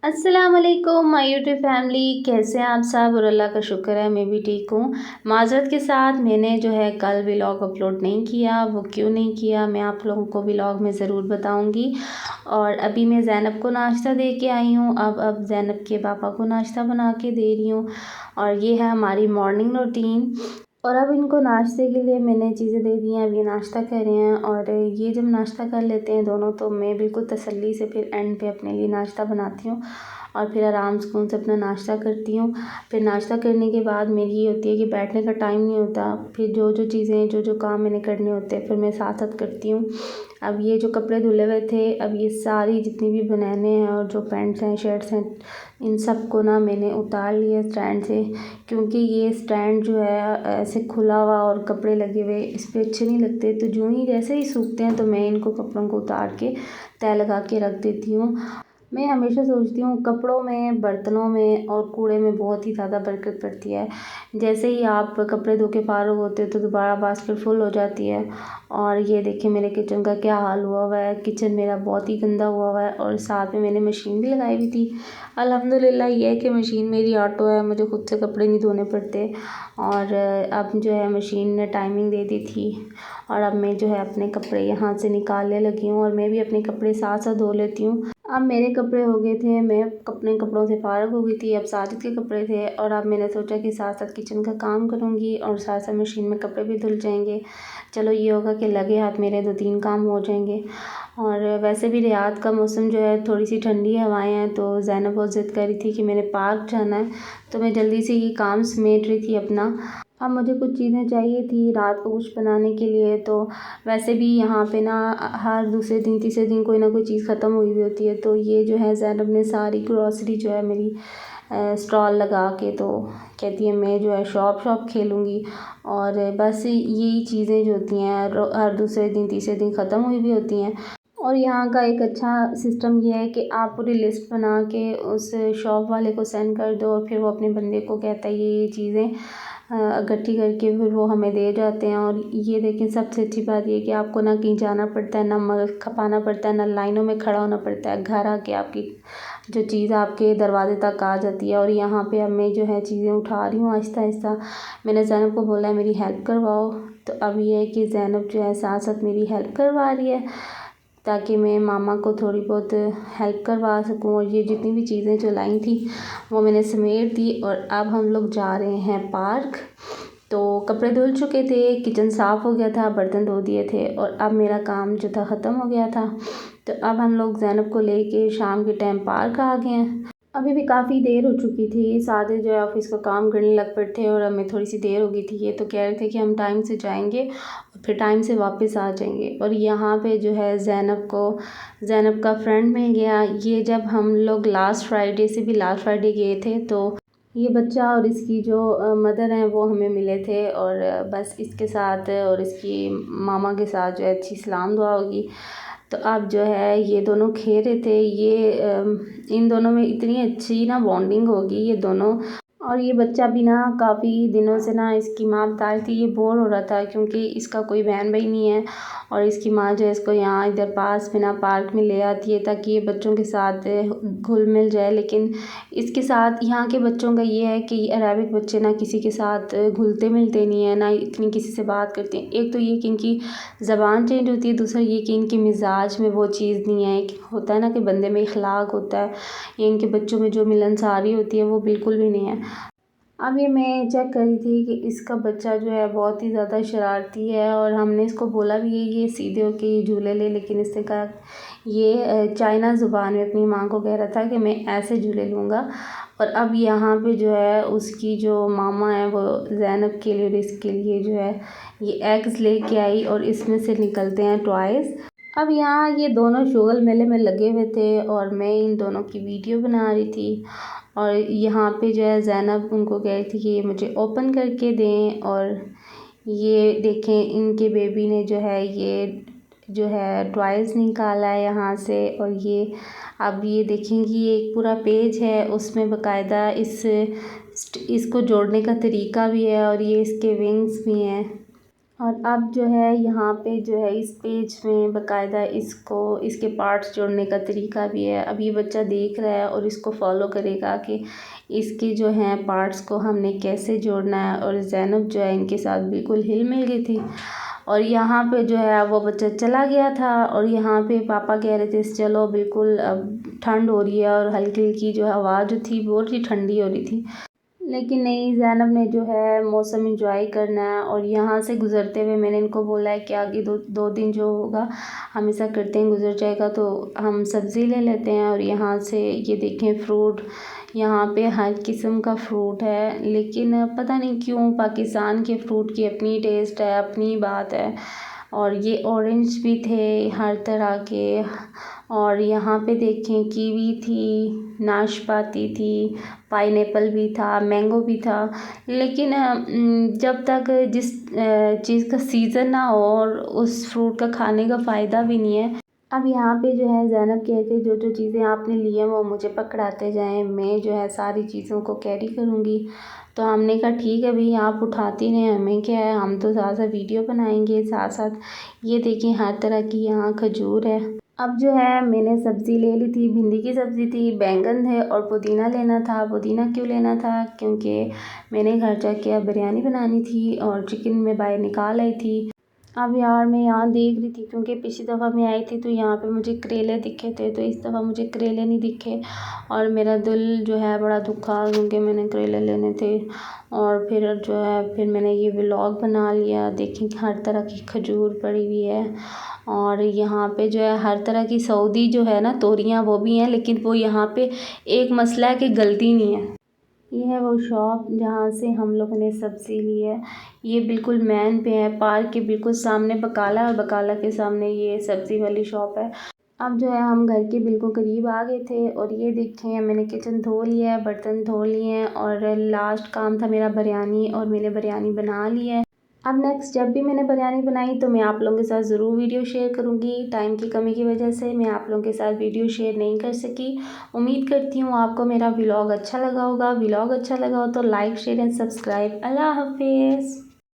अस्सलाम वालेकुम my YouTube family, कैसे हैं आप सब। और अल्लाह का शुक्र है मैं भी ठीक हूँ। माज़रत के साथ मैंने जो है कल व्लॉग अपलोड नहीं किया। वो क्यों नहीं किया मैं आप लोगों को व्लॉग में ज़रूर बताऊँगी। और अभी मैं ज़ैनब को नाश्ता दे के आई हूँ। अब ज़ैनब के पापा को नाश्ता बना के दे रही हूँ। और ये है हमारी मॉर्निंग रूटीन। और अब इनको नाश्ते के लिए मैंने चीज़ें दे दी हैं। अब ये नाश्ता कर रहे हैं और ये जब नाश्ता कर लेते हैं दोनों तो मैं बिल्कुल तसल्ली से फिर एंड पे अपने लिए नाश्ता बनाती हूँ और फिर आराम सुकून से अपना नाश्ता करती हूँ। फिर नाश्ता करने के बाद मेरी ये होती है कि बैठने का टाइम नहीं होता। फिर जो जो चीज़ें जो काम मैंने करने होते हैं फिर मैं साथ साथ करती हूँ। अब ये जो कपड़े धुले हुए थे, अब ये सारी जितनी भी बनैने हैं और जो पैंट्स हैं शर्ट्स हैं, इन सब को ना मैंने उतार लिया स्टैंड से, क्योंकि ये स्टैंड जो है ऐसे खुला हुआ और कपड़े लगे हुए इस पर अच्छे नहीं लगते। तो जो ही जैसे ही सूखते हैं तो मैं इनको कपड़ों को उतार के तय लगा के रख देती हूँ। मैं हमेशा सोचती हूँ कपड़ों में, बर्तनों में और कूड़े में बहुत ही ज़्यादा बरकत पड़ती है। जैसे ही आप कपड़े धो के फारुग होते हो तो दोबारा बास्केट फुल हो जाती है। और ये देखिए मेरे किचन का क्या हाल हुआ है। किचन मेरा बहुत ही गंदा हुआ है और साथ में मैंने मशीन भी लगाई हुई थी। अल्हम्दुलिल्लाह ये है कि मशीन मेरी ऑटो है, मुझे खुद से कपड़े नहीं धोने पड़ते। और अब जो है मशीन ने टाइमिंग दे दी थी और अब मैं जो है अपने कपड़े यहाँ से निकालने लगी हूँ और मैं भी अपने कपड़े साथ साथ धो लेती हूँ। अब मेरे कपड़े हो गए थे, मैं अपने कपड़ों से फ़ारिग हो गई थी। अब साजिद के कपड़े थे और अब मैंने सोचा कि साथ साथ किचन का काम करूँगी और साथ साथ मशीन में कपड़े भी धुल जाएंगे। चलो ये होगा कि लगे हाथ मेरे 2-3 काम हो जाएंगे। और वैसे भी रियाद का मौसम जो है, थोड़ी सी ठंडी हवाएं हैं, तो ज़ैनब बहुत ज़िद कर रही थी कि मैंने पार्क जाना है। तो मैं जल्दी से ये काम समेट रही थी अपना। अब मुझे कुछ चीज़ें चाहिए थी रात को कुछ बनाने के लिए। तो वैसे भी यहाँ पे ना हर दूसरे दिन तीसरे दिन कोई ना कोई चीज़ ख़त्म हुई हुई होती है। तो ये जो है ज़ैनब ने सारी ग्रॉसरी जो है मेरी स्टॉल लगा के, तो कहती है मैं जो है शॉप खेलूँगी। और बस यही चीज़ें जो होती हैं हर दूसरे दिन तीसरे दिन ख़त्म हुई भी होती हैं। और यहाँ का एक अच्छा सिस्टम ये है कि आप पूरी लिस्ट बना के उस शॉप वाले को सेंड कर दो और फिर वो अपने बंदे को कहता है ये चीज़ें इकट्ठी करके फिर वो हमें दे जाते हैं। और ये देखें सबसे अच्छी बात ये कि आपको ना कहीं जाना पड़ता है, ना मगज खपाना पड़ता है, ना लाइनों में खड़ा होना पड़ता है। घर आके आपकी जो चीज़ आपके दरवाजे तक आ जाती है। और यहाँ पे अब मैं जो है चीज़ें उठा रही हूँ आहिस्ता आहिस्ता। मैंने ज़ैनब को बोला है मेरी हेल्प करवाओ। तो अब ये है कि ज़ैनब जो है साथ साथ मेरी हेल्प करवा रही है ताकि मैं मामा को थोड़ी बहुत हेल्प करवा सकूं। और ये जितनी भी चीज़ें जो लाई थी वो मैंने समेट दी। और अब हम लोग जा रहे हैं पार्क। तो कपड़े धुल चुके थे, किचन साफ़ हो गया था, बर्तन धो दिए थे और अब मेरा काम जो था ख़त्म हो गया था। तो अब हम लोग ज़ैनब को लेके शाम के टाइम पार्क आ गए हैं। अभी भी काफ़ी देर हो चुकी थी। सादे जो है ऑफिस का काम करने लग पड़े थे और हमें थोड़ी सी देर हो गई थी। ये तो कह रहे थे कि हम टाइम से जाएंगे और फिर टाइम से वापस आ जाएंगे। और यहाँ पे जो है ज़ैनब का फ्रेंड मिल गया। ये जब हम लोग लास्ट फ्राइडे गए थे तो ये बच्चा और इसकी जो मदर हैं वो हमें मिले थे। और बस इसके साथ और इसकी मामा के साथ जो है अच्छी सलाम दुआ होगी। तो अब जो है ये दोनों खेल रहे थे। इन दोनों में इतनी अच्छी ना बॉन्डिंग होगी ये दोनों। और ये बच्चा भी ना काफ़ी दिनों से ना इसकी माँ बता रही थी ये बोर हो रहा था क्योंकि इसका कोई बहन भाई नहीं है। और इसकी माँ जो है इसको यहाँ इधर पास में ना पार्क में ले आती है ताकि ये बच्चों के साथ घुल मिल जाए। लेकिन इसके साथ यहाँ के बच्चों का ये है कि अरेबिक बच्चे ना किसी के साथ घुलते मिलते नहीं है, ना इतनी किसी से बात करते हैं। एक तो ये कि इनकी ज़बान चेंज होती है, दूसरा ये कि इनके मिजाज में वो चीज़ नहीं है। कि होता है ना कि बंदे में इखलाक होता है, ये इनके बच्चों में जो मिलनसारी होती है वो बिल्कुल भी नहीं है। अब ये मैं चेक कर रही थी कि इसका बच्चा जो है बहुत ही ज़्यादा शरारती है। और हमने इसको बोला भी ये सीधे होके ये झूले ले, लेकिन इसने कहा ये चाइना ज़ुबान में अपनी माँ को कह रहा था कि मैं ऐसे झूले लूँगा। और अब यहाँ पे जो है उसकी जो मामा है वो ज़ैनब के लिए और इसके लिए जो है ये एग्स लेके आई और इसमें से निकलते हैं टॉयज़। अब यहाँ ये दोनों शोगल मेले में लगे हुए थे और मैं इन दोनों की वीडियो बना रही थी। और यहाँ पे जो है ज़ैनब उनको कह रही थी कि ये मुझे ओपन करके दें। और ये देखें इनके बेबी ने जो है ये जो है टॉयज़ निकाला है यहाँ से। और ये अब ये देखेंगी ये एक पूरा पेज है, उसमें बाकायदा इसको जोड़ने का तरीका भी है और ये इसके विंग्स भी हैं। और अब जो है यहाँ पे जो है इस पेज में बाकायदा इसके पार्ट्स जोड़ने का तरीका भी है। अब ये बच्चा देख रहा है और इसको फॉलो करेगा कि इसके जो हैं पार्ट्स को हमने कैसे जोड़ना है। और ज़ैनब जो है इनके साथ बिल्कुल हिल मिल गई थी। और यहाँ पे जो है वो बच्चा चला गया था और यहाँ पे पापा कह रहे थे चलो बिल्कुल अब ठंड हो रही है, और हल्की हल्की जो आवाज़ जो थी वो थी ठंडी हो रही थी। लेकिन नहीं, ज़ैनब ने जो है मौसम एंजॉय करना है। और यहाँ से गुज़रते हुए मैंने इनको बोला है कि आगे दो दिन जो होगा हमेशा करते हैं गुज़र जाएगा, तो हम सब्ज़ी ले लेते हैं। और यहाँ से ये देखें फ्रूट, यहाँ पे हर किस्म का फ्रूट है। लेकिन पता नहीं क्यों पाकिस्तान के फ्रूट की अपनी टेस्ट है, अपनी बात है। और ये ऑरेंज भी थे हर तरह के। और यहाँ पे देखें कीवी थी, नाशपाती थी, पाइनएप्पल भी था, मैंगो भी था। लेकिन जब तक जिस चीज़ का सीज़न ना हो और उस फ्रूट का खाने का फ़ायदा भी नहीं है। अब यहाँ पे जो है ज़ैनब कहती जो जो चीज़ें आपने ली हैं वो मुझे पकड़ाते जाएं, मैं जो है सारी चीज़ों को कैरी करूँगी। तो हमने कहा ठीक है भई, आप उठाती रहें, हमें क्या है, हम तो साथ साथ वीडियो बनाएंगे साथ साथ। ये देखिए हर तरह की यहाँ खजूर है। अब जो है मैंने सब्ज़ी ले ली थी, भिंडी की सब्ज़ी थी, बैंगन थे और पुदीना लेना था। पुदीना क्यों लेना था, क्योंकि मैंने घर जाके अब बिरयानी बनानी थी और चिकन मैं बाहर निकाल आई थी। अब यार मैं यहाँ देख रही थी, क्योंकि पिछली दफ़ा मैं आई थी तो यहाँ पे मुझे करेले दिखे थे, तो इस दफ़ा मुझे करेले नहीं दिखे। और मेरा दिल जो है बड़ा दुखा, क्योंकि मैंने करेले लेने थे। और फिर जो है फिर मैंने ये व्लॉग बना लिया। देखें कि हर तरह की खजूर पड़ी हुई है। और यहाँ पे जो है हर तरह की सऊदी जो है ना तोरियाँ वो भी हैं, लेकिन वो यहाँ पे एक मसला है कि गलती नहीं है। ये है वो शॉप जहाँ से हम लोगों ने सब्ज़ी ली है। ये बिल्कुल मेन पे है, पार्क के बिल्कुल सामने बकाला, और बकाला के सामने ये सब्ज़ी वाली शॉप है। अब जो है हम घर के बिल्कुल करीब आ गए थे। और ये देखें मैंने किचन धो लिया है, बर्तन धो लिए हैं, और लास्ट काम था मेरा बिरयानी, और मैंने बिरयानी बना ली है। अब नेक्स्ट जब भी मैंने बिरयानी बनाई तो मैं आप लोगों के साथ ज़रूर वीडियो शेयर करूँगी। टाइम की कमी की वजह से मैं आप लोगों के साथ वीडियो शेयर नहीं कर सकी। उम्मीद करती हूँ आपको मेरा व्लॉग अच्छा लगा होगा। व्लॉग अच्छा लगा हो तो लाइक शेयर एंड सब्सक्राइब। अल्लाह हाफिज़।